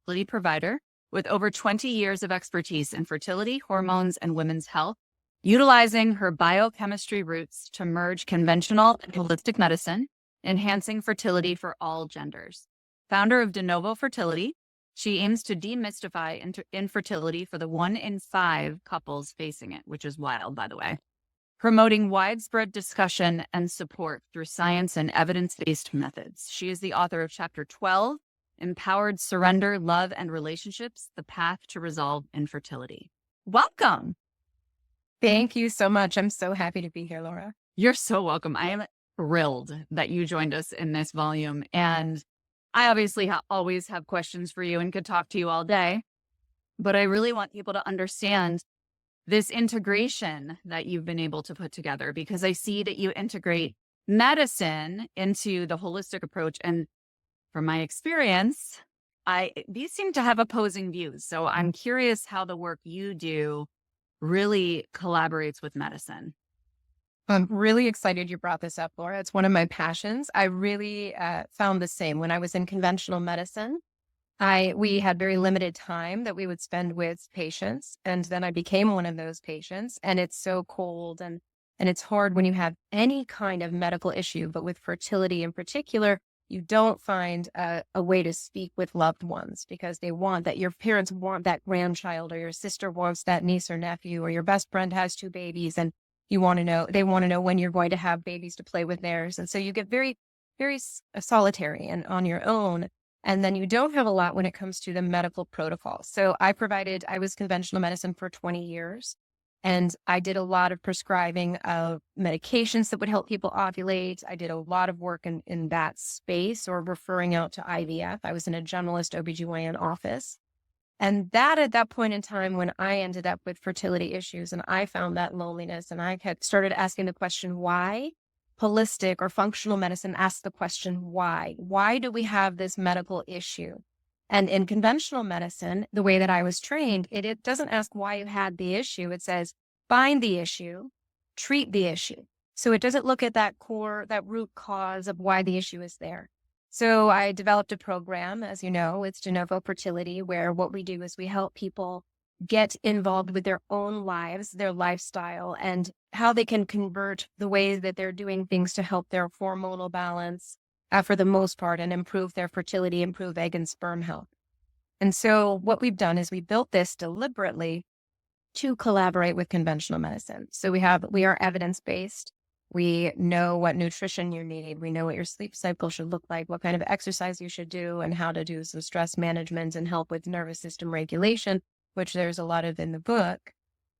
fertility provider with over 20 years of expertise in fertility, hormones, and women's health, utilizing her biochemistry roots to merge conventional and holistic medicine, enhancing fertility for all genders. Founder of De Novo Fertility, she aims to demystify infertility for the 1 in 5 couples facing it, which is wild, by the way, promoting widespread discussion and support through science and evidence-based methods. She is the author of Chapter 12, Empowered Surrender, Love, and Relationships, The Path to Resolve Infertility. Welcome. Thank you so much. I'm so happy to be here, Laura. You're so welcome. I am thrilled that you joined us in this volume. And I obviously always have questions for you and could talk to you all day. But I really want people to understand this integration that you've been able to put together, because I see that you integrate medicine into the holistic approach. And from my experience, these seem to have opposing views. So I'm curious how the work you do really collaborates with medicine. I'm really excited you brought this up, Laura. It's one of my passions. I really found the same. When I was in conventional medicine, we had very limited time that we would spend with patients. And then I became one of those patients. And it's so cold and it's hard when you have any kind of medical issue. But with fertility in particular, you don't find a way to speak with loved ones because they want that. Your parents want that grandchild, or your sister wants that niece or nephew, or your best friend has 2 babies and they want to know when you're going to have babies to play with theirs. And so you get very, very solitary and on your own. And then you don't have a lot when it comes to the medical protocol. So I was conventional medicine for 20 years. And I did a lot of prescribing of medications that would help people ovulate. I did a lot of work in that space, or referring out to IVF. I was in a generalist OBGYN office. And that at that point in time, when I ended up with fertility issues and I found that loneliness, and I had started asking the question, why? Holistic or functional medicine asks the question, why? Why do we have this medical issue? And in conventional medicine, the way that I was trained, it doesn't ask why you had the issue. It says, find the issue, treat the issue. So it doesn't look at that root cause of why the issue is there. So I developed a program, as you know, it's De Novo Fertility, where what we do is we help people get involved with their own lives, their lifestyle, and how they can convert the ways that they're doing things to help their hormonal balance, for the most part, and improve their fertility, improve egg and sperm health. And so what we've done is we built this deliberately to collaborate with conventional medicine. So we are evidence-based. We know what nutrition you need. We know what your sleep cycle should look like, what kind of exercise you should do, and how to do some stress management and help with nervous system regulation, which there's a lot of in the book.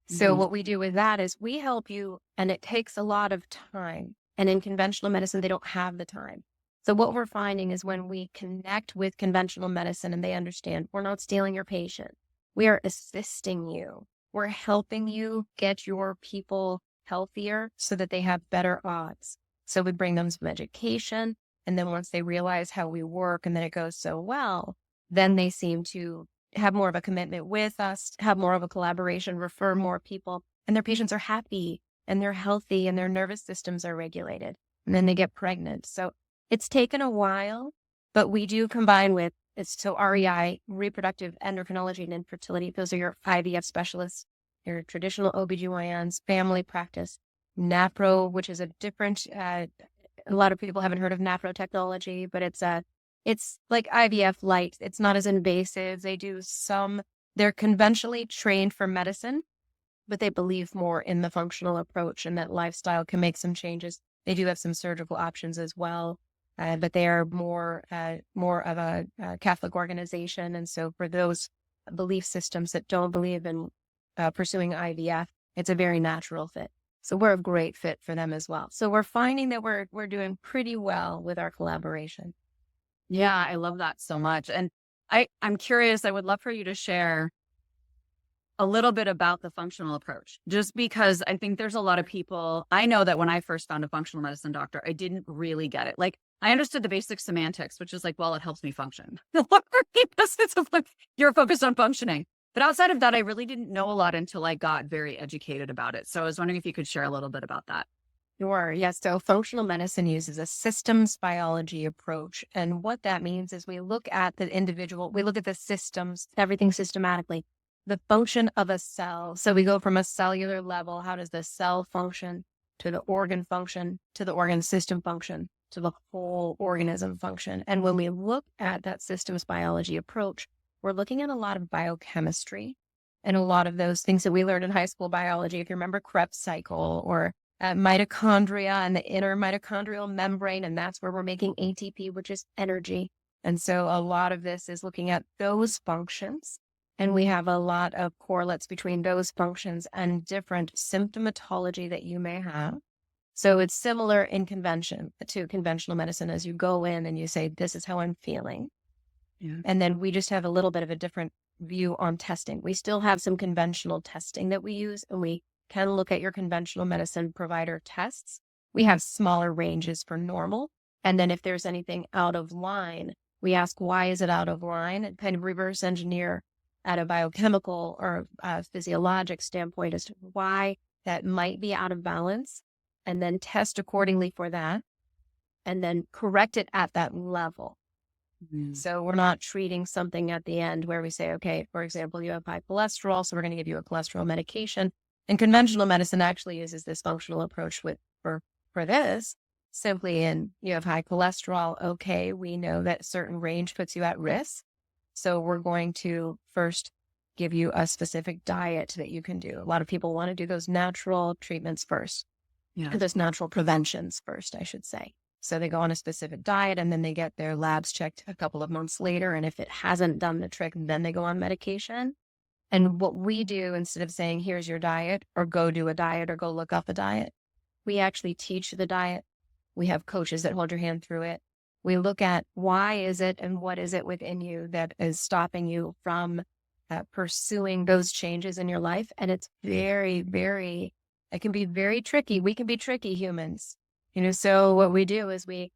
So what we do with that is we help you, and it takes a lot of time. And in conventional medicine, they don't have the time. So what we're finding is when we connect with conventional medicine and they understand, we're not stealing your patient. We are assisting you. We're helping you get your people healthier so that they have better odds. So we bring them some education. And then once they realize how we work and then it goes so well, then they seem to have more of a commitment with us, have more of a collaboration, refer more people, and their patients are happy and they're healthy and their nervous systems are regulated. And then they get pregnant. So it's taken a while, but we do combine with REI, reproductive endocrinology and infertility. Those are your IVF specialists, your traditional OBGYNs, family practice, NAPRO, which is a different, a lot of people haven't heard of NAPRO technology, but it's like IVF light. It's not as invasive. They're conventionally trained for medicine, but they believe more in the functional approach and that lifestyle can make some changes. They do have some surgical options as well. But they are more of a Catholic organization. And so for those belief systems that don't believe in pursuing IVF, it's a very natural fit. So we're a great fit for them as well. So we're finding that we're doing pretty well with our collaboration. Yeah, I love that so much. And I'm curious, I would love for you to share a little bit about the functional approach, just because I think there's a lot of people. I know that when I first found a functional medicine doctor, I didn't really get it. Like, I understood the basic semantics, which is like, well, it helps me function. You're focused on functioning. But outside of that, I really didn't know a lot until I got very educated about it. So I was wondering if you could share a little bit about that. Sure. Yes. So functional medicine uses a systems biology approach. And what that means is we look at the individual, we look at the systems, everything systematically, the function of a cell. So we go from a cellular level, how does the cell function, to the organ function, to the organ system function, to the whole organism function. And when we look at that systems biology approach, we're looking at a lot of biochemistry and a lot of those things that we learned in high school biology. If you remember Krebs cycle or mitochondria and the inner mitochondrial membrane, and that's where we're making ATP, which is energy. And so a lot of this is looking at those functions. And we have a lot of correlates between those functions and different symptomatology that you may have. So it's similar in to conventional medicine as you go in and you say, this is how I'm feeling. Yeah. And then we just have a little bit of a different view on testing. We still have some conventional testing that we use, and we can look at your conventional medicine provider tests. We have smaller ranges for normal. And then if there's anything out of line, we ask, why is it out of line? And kind of reverse engineer at a biochemical or physiologic standpoint as to why that might be out of balance, and then test accordingly for that, and then correct it at that level. So we're not treating something at the end where we say, okay, for example, you have high cholesterol, so we're going to give you a cholesterol medication. And conventional medicine actually uses this functional approach for this simply in you have high cholesterol. Okay, we know that a certain range puts you at risk. So we're going to first give you a specific diet that you can do. A lot of people want to do those natural treatments first. Yeah. Those natural preventions first, I should say. So they go on a specific diet and then they get their labs checked a couple of months later. And if it hasn't done the trick, then they go on medication. And what we do, instead of saying, here's your diet, or go do a diet, or go look up a diet, we actually teach the diet. We have coaches that hold your hand through it. We look at why is it and what is it within you that is stopping you from pursuing those changes in your life. And it's very, very, it can be very tricky. We can be tricky humans. So what we do is we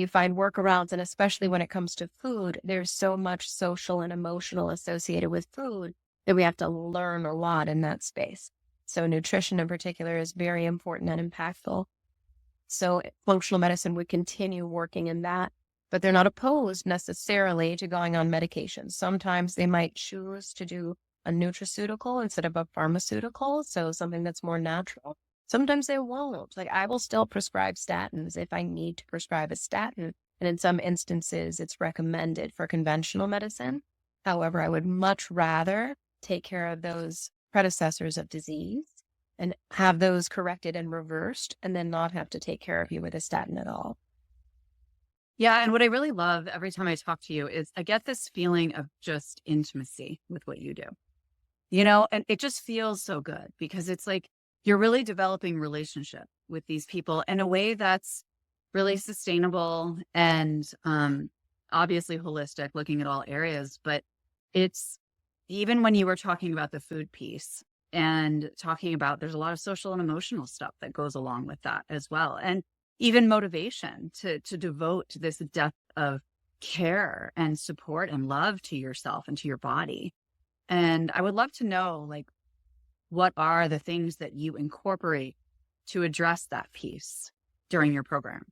find workarounds, and especially when it comes to food, there's so much social and emotional associated with food that we have to learn a lot in that space. So nutrition in particular is very important and impactful. So functional medicine would continue working in that, but they're not opposed necessarily to going on medication. Sometimes they might choose to do a nutraceutical instead of a pharmaceutical, so something that's more natural. Sometimes they won't. Like I will still prescribe statins if I need to prescribe a statin. And in some instances, it's recommended for conventional medicine. However, I would much rather take care of those predecessors of disease and have those corrected and reversed, and then not have to take care of you with a statin at all. Yeah. And what I really love every time I talk to you is I get this feeling of just intimacy with what you do, and it just feels so good because it's like you're really developing relationship with these people in a way that's really sustainable and obviously holistic, looking at all areas. But it's even when you were talking about the food piece and talking about there's a lot of social and emotional stuff that goes along with that as well. And even motivation to devote to this depth of care and support and love to yourself and to your body. And I would love to know, like, what are the things that you incorporate to address that piece during your program?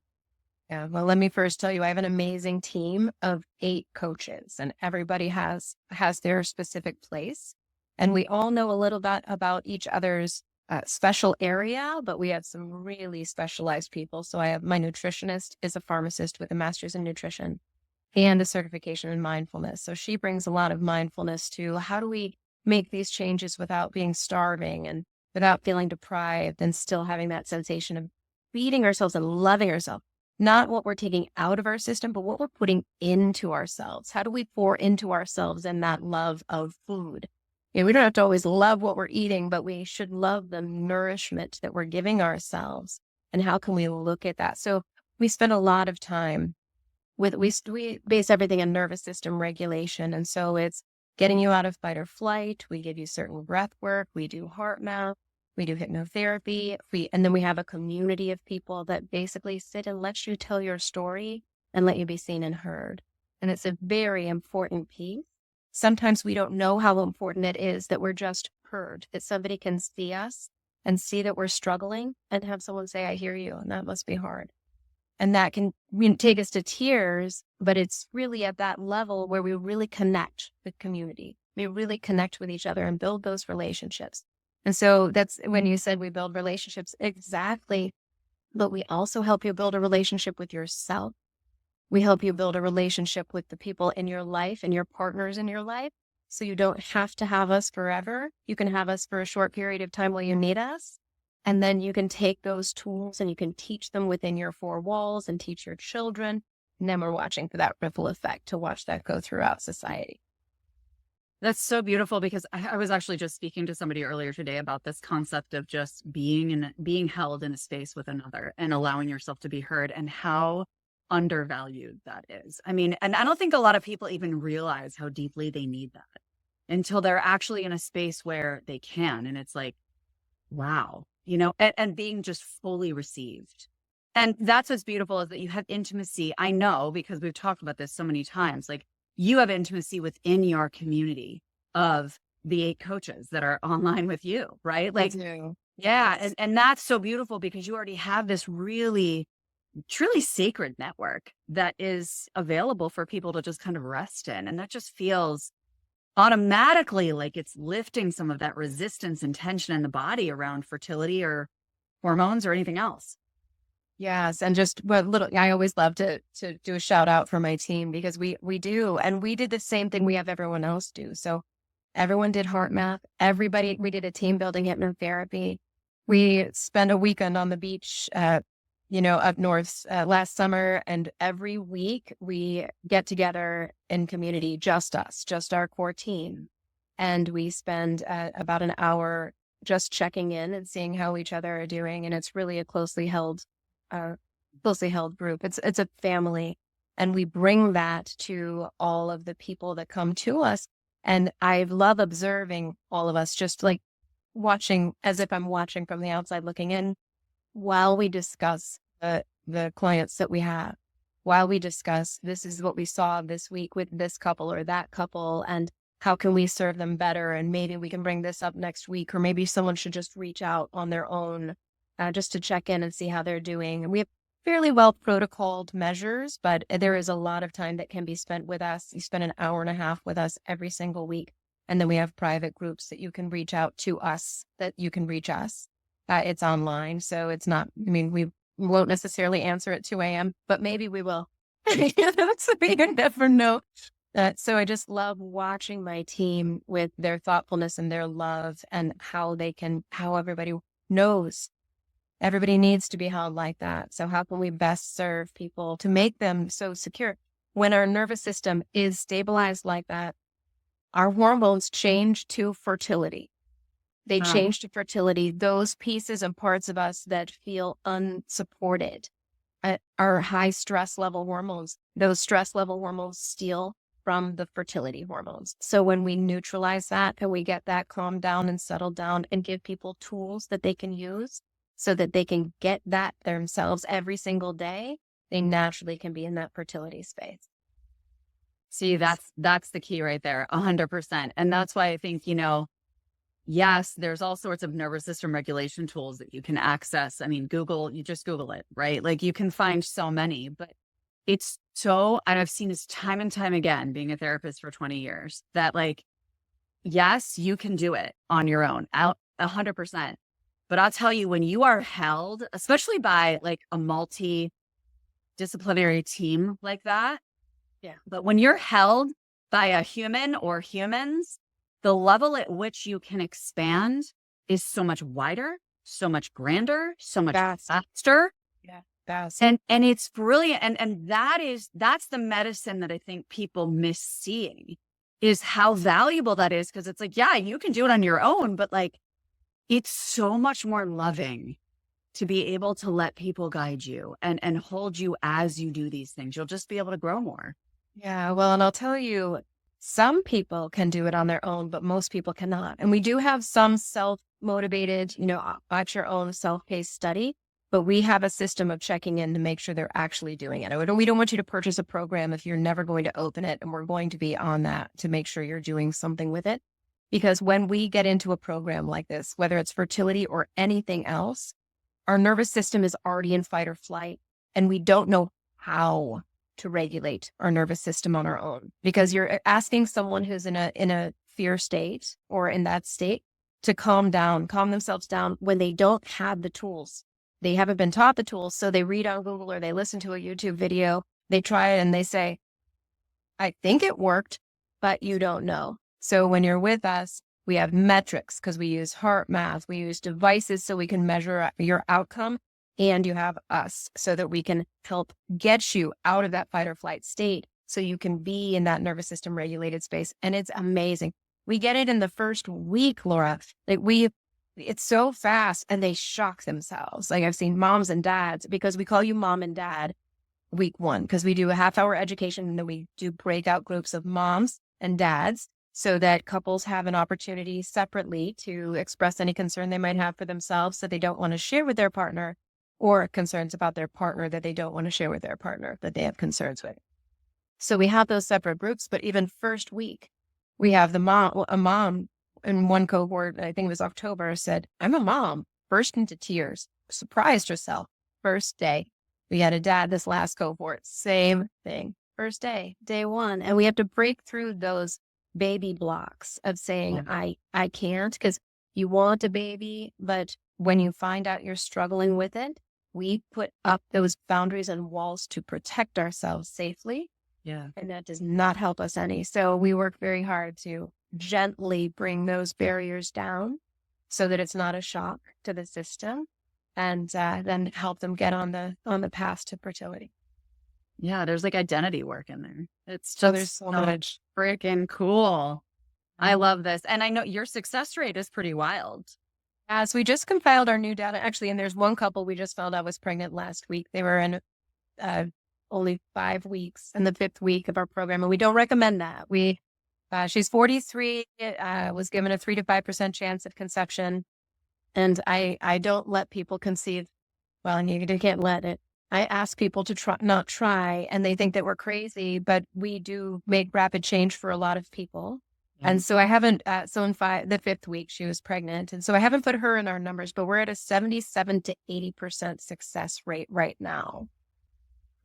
Yeah, well, let me first tell you, I have an amazing team of 8 coaches, and everybody has their specific place. And we all know a little bit about each other's special area, but we have some really specialized people. So I have my nutritionist is a pharmacist with a master's in nutrition and a certification in mindfulness. So she brings a lot of mindfulness to how do we make these changes without being starving and without feeling deprived and still having that sensation of feeding ourselves and loving ourselves. Not what we're taking out of our system, but what we're putting into ourselves. How do we pour into ourselves in that love of food? We don't have to always love what we're eating, but we should love the nourishment that we're giving ourselves. And how can we look at that? So we spend a lot of time we base everything on nervous system regulation. And so it's getting you out of fight or flight. We give you certain breath work. We do heart math. We do hypnotherapy. And then we have a community of people that basically sit and let you tell your story and let you be seen and heard. And it's a very important piece. Sometimes we don't know how important it is that we're just heard, that somebody can see us and see that we're struggling and have someone say, I hear you, and that must be hard. And that can take us to tears, but it's really at that level where we really connect with community. We really connect with each other and build those relationships. And so that's when you said we build relationships, exactly. But we also help you build a relationship with yourself. We help you build a relationship with the people in your life and your partners in your life. So you don't have to have us forever. You can have us for a short period of time while you need us. And then you can take those tools and you can teach them within your four walls and teach your children. And then we're watching for that ripple effect to watch that go throughout society. That's so beautiful, because I was actually just speaking to somebody earlier today about this concept of just being held in a space with another and allowing yourself to be heard, and how undervalued that is. I mean, and I don't think a lot of people even realize how deeply they need that until they're actually in a space where they can. And it's like, wow, and being just fully received. And that's what's beautiful, is that you have intimacy. I know, because we've talked about this so many times, like, you have intimacy within your community of the 8 coaches that are online with you, right? Like, yeah. And that's so beautiful, because you already have this really, truly sacred network that is available for people to just kind of rest in. And that just feels automatically like it's lifting some of that resistance and tension in the body around fertility or hormones or anything else. Yes. And just I always love to do a shout out for my team, because we do. And we did the same thing we have everyone else do. So everyone did heart math. We did a team building hypnotherapy. We spent a weekend on the beach, up north last summer. And every week we get together in community, just us, just our core team. And we spend about an hour just checking in and seeing how each other are doing. And it's really a closely held group. It's a family. And we bring that to all of the people that come to us. And I love observing all of us, just like watching, as if I'm watching from the outside looking in, while we discuss the clients that we have, while we discuss, this is what we saw this week with this couple or that couple, and how can we serve them better? And maybe we can bring this up next week, or maybe someone should just reach out on their own, just to check in and see how they're doing. And we have fairly well protocoled measures, but there is a lot of time that can be spent with us. You spend an hour and a half with us every single week. And then we have private groups that you can reach out to us, that you can reach us. It's online. So it's not, we won't necessarily answer at 2 a.m., but maybe we will. So you never know. So I just love watching my team with their thoughtfulness and their love, and how everybody knows. Everybody needs to be held like that. So how can we best serve people to make them so secure? When our nervous system is stabilized like that, our hormones change to fertility. They change to fertility. Those pieces and parts of us that feel unsupported are high stress level hormones. Those stress level hormones steal from the fertility hormones. So when we neutralize that and we get that calmed down and settled down, and give people tools that they can use so that they can get that themselves every single day, they naturally can be in that fertility space. See, that's the key right there, 100%. And that's why I think, yes, there's all sorts of nervous system regulation tools that you can access. I mean, you just Google it, right? Like, you can find so many, but it's and I've seen this time and time again, being a therapist for 20 years, that, like, yes, you can do it on your own, out 100%. But I'll tell you, when you are held, especially by like a multidisciplinary team like that, but when you're held by a human or humans, the level at which you can expand is so much wider, so much grander, so much faster. Yeah. Fast. And it's brilliant. And that's the medicine that I think people miss seeing, is how valuable that is. Cause it's like, yeah, you can do it on your own, but like, it's so much more loving to be able to let people guide you and hold you as you do these things. You'll just be able to grow more. Yeah. Well, and I'll tell you, some people can do it on their own, but most people cannot. And we do have some self-motivated, at your own self-paced study, but we have a system of checking in to make sure they're actually doing it. We don't want you to purchase a program if you're never going to open it, and we're going to be on that to make sure you're doing something with it. Because when we get into a program like this, whether it's fertility or anything else, our nervous system is already in fight or flight, and we don't know how to regulate our nervous system on our own, because you're asking someone who's in a fear state or in that state to calm themselves down when they don't have the tools. They haven't been taught the tools. So they read on Google or they listen to a YouTube video, they try it and they say, I think it worked, but you don't know. So when you're with us, we have metrics because we use heart math, we use devices so we can measure your outcome, and you have us so that we can help get you out of that fight or flight state so you can be in that nervous system regulated space. And it's amazing. We get it in the first week, Laura. It's so fast and they shock themselves. Like I've seen moms and dads, because we call you mom and dad week 1, because we do a half-hour education and then we do breakout groups of moms and dads so that couples have an opportunity separately to express any concern they might have for themselves that they don't want to share with their partner, or concerns about their partner that they don't want to share with their partner that they have concerns with. So we have those separate groups, but even first week, we have a mom in one cohort, I think it was October, said, I'm a mom, burst into tears, surprised herself. First day. We had a dad this last cohort, same thing. First day, day 1. And we have to break through those baby blocks of saying, I can't, because you want a baby, but when you find out you're struggling with it, we put up those boundaries and walls to protect ourselves safely. Yeah. And that does not help us any. So we work very hard to gently bring those barriers down so that it's not a shock to the system, and then help them get on the path to fertility. Yeah, there's like identity work in there. It's So just there's so much. freaking cool. I love this. And I know your success rate is pretty wild. So we just compiled our new data, actually, and there's one couple we just found out was pregnant last week. They were in only 5 weeks in the 5th week of our program, and we don't recommend that. She's 43, was given a 3 to 5% chance of conception, and I don't let people conceive. Well, and you can't let it. I ask people to not try, and they think that we're crazy, but we do make rapid change for a lot of people. And so I haven't, so in the 5th week, she was pregnant. And so I haven't put her in our numbers, but we're at a 77 to 80% success rate right now.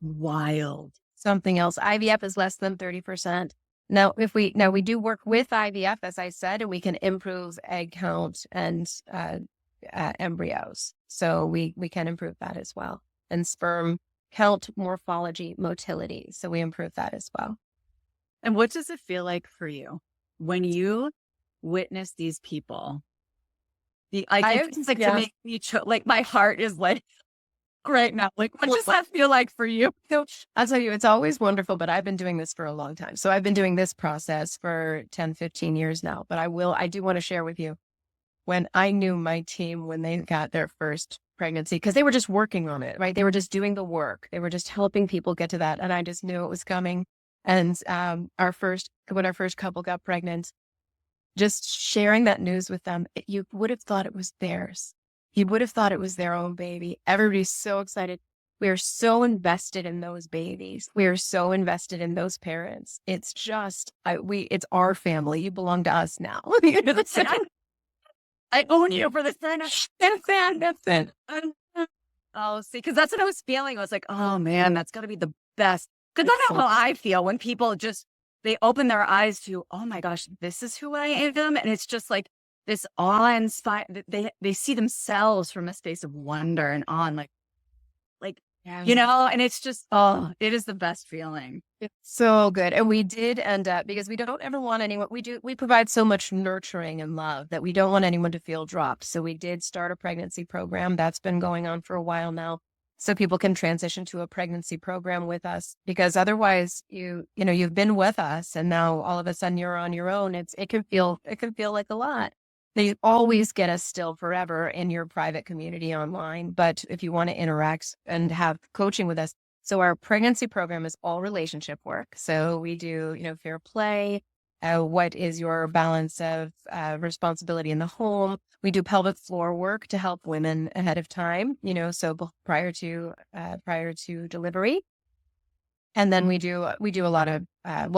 Wild. Something else. IVF is less than 30%. Now, we do work with IVF, as I said, and we can improve egg count and embryos. So we can improve that as well. And sperm count, morphology, motility. So we improve that as well. And what does it feel like for you when you witness these people? To make me like my heart is like right now. Like, what does that feel like for you? So I'll tell you, it's always wonderful, but I've been doing this for a long time. So I've been doing this process for 10, 15 years now. But I do want to share with you, when I knew my team, when they got their first pregnancy, because they were just working on it, right? They were just doing the work. They were just helping people get to that. And I just knew it was coming. And when our first couple got pregnant, just sharing that news with them, you would have thought it was theirs. You would have thought it was their own baby. Everybody's so excited. We are so invested in those babies. We are so invested in those parents. It's just, it's our family. You belong to us now. I own you for this. That's it. Oh, see, because that's what I was feeling. I was like, oh man, that's got to be the best. Because that's how I feel when people they open their eyes to, oh my gosh, this is who I am. And it's just like this awe-inspiring, they see themselves from a space of wonder and awe, and like, and it's just, it is the best feeling. It's so good. And we did end up, because we don't ever want anyone, we provide so much nurturing and love that we don't want anyone to feel dropped. So we did start a pregnancy program that's been going on for a while now, so people can transition to a pregnancy program with us, because otherwise you've been with us and now all of a sudden you're on your own. It can feel like a lot. They always get us still forever in your private community online. But if you want to interact and have coaching with us, so our pregnancy program is all relationship work. So we do, fair play. What is your balance of responsibility in the home? We do pelvic floor work to help women ahead of time, so prior to delivery. And then we do a lot of,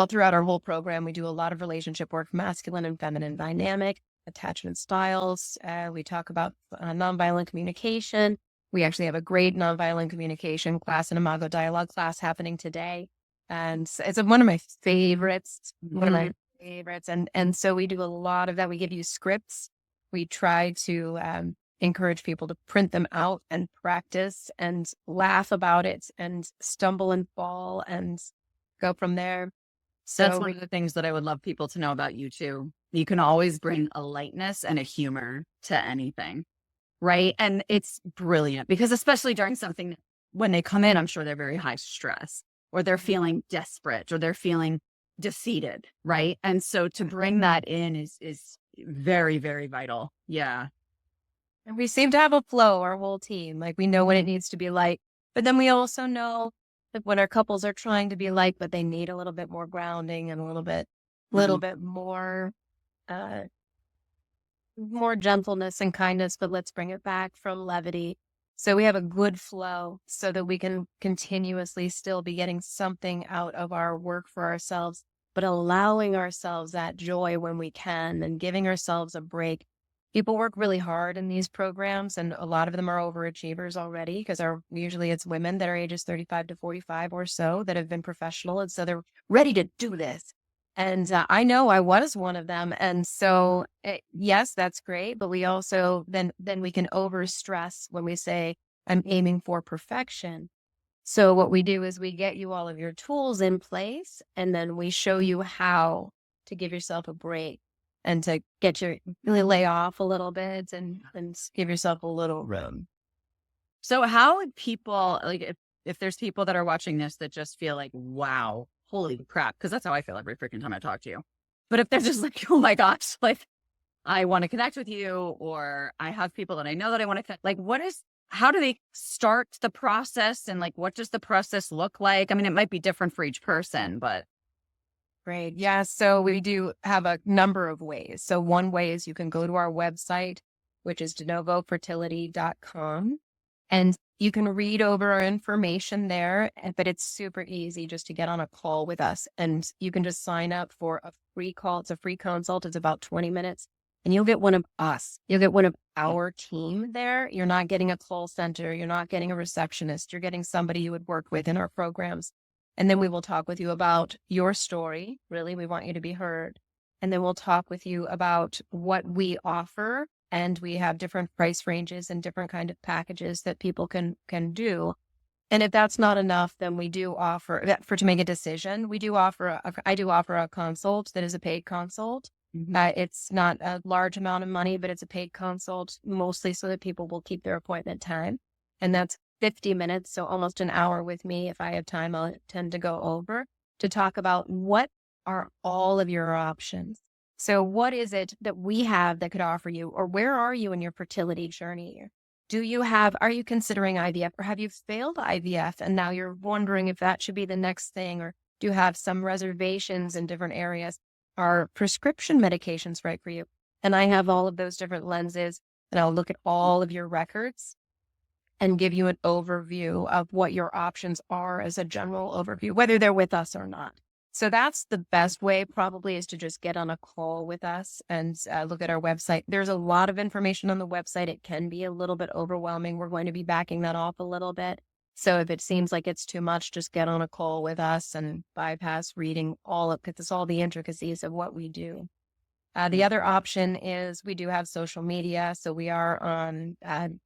throughout our whole program, we do a lot of relationship work, masculine and feminine dynamic, attachment styles. We talk about nonviolent communication. We actually have a great nonviolent communication class, an Imago dialogue class happening today. And it's one of my favorites, And so we do a lot of that. We give you scripts. We try to encourage people to print them out and practice and laugh about it and stumble and fall and go from there. So That's one of the things that I would love people to know about you too. You can always bring a lightness and a humor to anything, right? And it's brilliant because especially during something, when they come in, I'm sure they're very high stress or they're feeling desperate or they're feeling defeated, right? And so to bring that in is very, very vital. Yeah. And we seem to have a flow, our whole team. Like we know what it needs to be like, but then we also know that when our couples are trying to be like, but they need a little bit more grounding and a little bit more, more gentleness and kindness, but let's bring it back from levity. So we have a good flow so that we can continuously still be getting something out of our work for ourselves, but allowing ourselves that joy when we can and giving ourselves a break. People work really hard in these programs, and a lot of them are overachievers already because usually it's women that are ages 35 to 45 or so that have been professional. And so they're ready to do this. And I know I was one of them. And so, yes, that's great. But we also, then we can overstress when we say, I'm aiming for perfection. So what we do is we get you all of your tools in place, and then we show you how to give yourself a break and to really lay off a little bit and give yourself a little room. So how would people, like, if there's people that are watching this that just feel like, wow, holy crap, because that's how I feel every freaking time I talk to you. But if they're just like, oh my gosh, like, I want to connect with you, or I have people that I know that I want to connect, like, how do they start the process? And like, what does the process look like? I mean, it might be different for each person, but. Great. Yeah. So we do have a number of ways. So one way is you can go to our website, which is denovofertility.com, and you can read over our information there, but it's super easy just to get on a call with us. And you can just sign up for a free call. It's a free consult. It's about 20 minutes. And you'll get one of us. You'll get one of our team there. You're not getting a call center. You're not getting a receptionist. You're getting somebody you would work with in our programs. And then we will talk with you about your story. Really, we want you to be heard. And then we'll talk with you about what we offer. And we have different price ranges and different kind of packages that people can do. And if that's not enough, then we do offer to make a decision. I do offer a consult that is a paid consult. It's not a large amount of money, but it's a paid consult, mostly so that people will keep their appointment time. And that's 50 minutes, so almost an hour with me. If I have time, I'll tend to go over to talk about what are all of your options. So what is it that we have that could offer you, or where are you in your fertility journey? Are you considering IVF, or have you failed IVF and now you're wondering if that should be the next thing, or do you have some reservations in different areas? Are prescription medications right for you? And I have all of those different lenses, and I'll look at all of your records and give you an overview of what your options are as a general overview, whether they're with us or not. So that's the best way, probably, is to just get on a call with us and look at our website. There's a lot of information on the website. It can be a little bit overwhelming. We're going to be backing that off a little bit. So if it seems like it's too much, just get on a call with us and bypass reading because it's all the intricacies of what we do. The other option is we do have social media. So we are on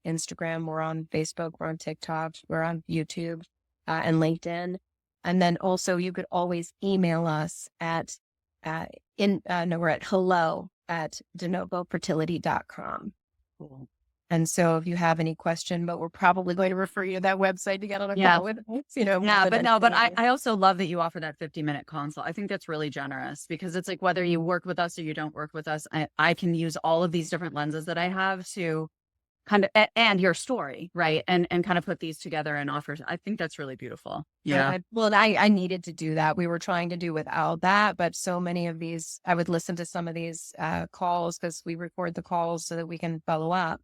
Instagram, we're on Facebook, we're on TikTok, we're on YouTube and LinkedIn. And then also you could always email us at hello@denovofertility.com. Cool. And so if you have any question, but we're probably going to refer you to that website to get on a call with us, but I also love that you offer that 50-minute consult. I think that's really generous because it's like, whether you work with us or you don't work with us, I can use all of these different lenses that I have to kind of, and your story, right? And kind of put these together and offer. I think that's really beautiful. Yeah. I needed to do that. We were trying to do without that, but so many of these, I would listen to some of these calls because we record the calls so that we can follow up.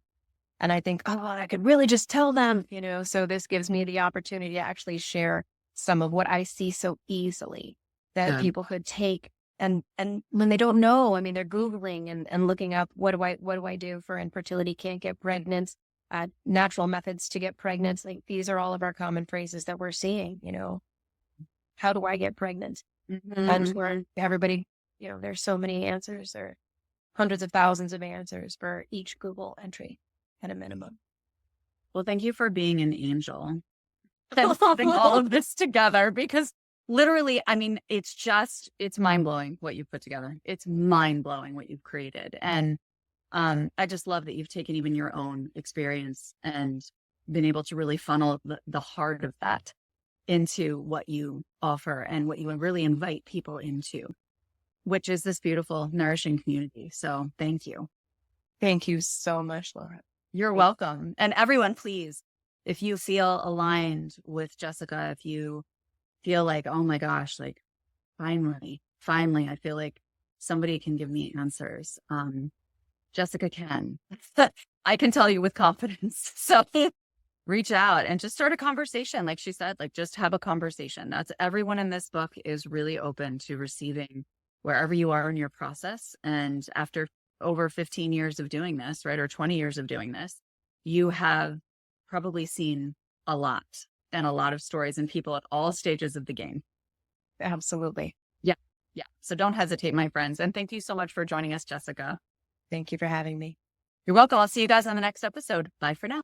And I think, I could really just tell them, so this gives me the opportunity to actually share some of what I see so easily that Yeah. people could take. And when they don't know, I mean, they're Googling and looking up, what do I do for infertility, can't get pregnant, natural methods to get pregnant. Like, these are all of our common phrases that we're seeing, how do I get pregnant? And where everybody, there's so many answers, or hundreds of thousands of answers for each Google entry at a minimum. Well, thank you for being an angel and putting all of this together, because literally, I mean, it's mind blowing what you've put together. It's mind blowing what you've created. And I just love that you've taken even your own experience and been able to really funnel the heart of that into what you offer and what you really invite people into, which is this beautiful, nourishing community. So thank you. Thank you so much, Laura. You're welcome. And everyone, please, if you feel aligned with Jessica, if you feel like, oh my gosh, like finally, I feel like somebody can give me answers. Jessica can. I can tell you with confidence. So reach out and just start a conversation. Like she said, like, just have a conversation. That's everyone in this book is really open to receiving wherever you are in your process. And after over 15 years of doing this, right, or 20 years of doing this, you have probably seen a lot and a lot of stories and people at all stages of the game. Absolutely. Yeah. So don't hesitate, my friends. And thank you so much for joining us, Jessica. Thank you for having me. You're welcome. I'll see you guys on the next episode. Bye for now.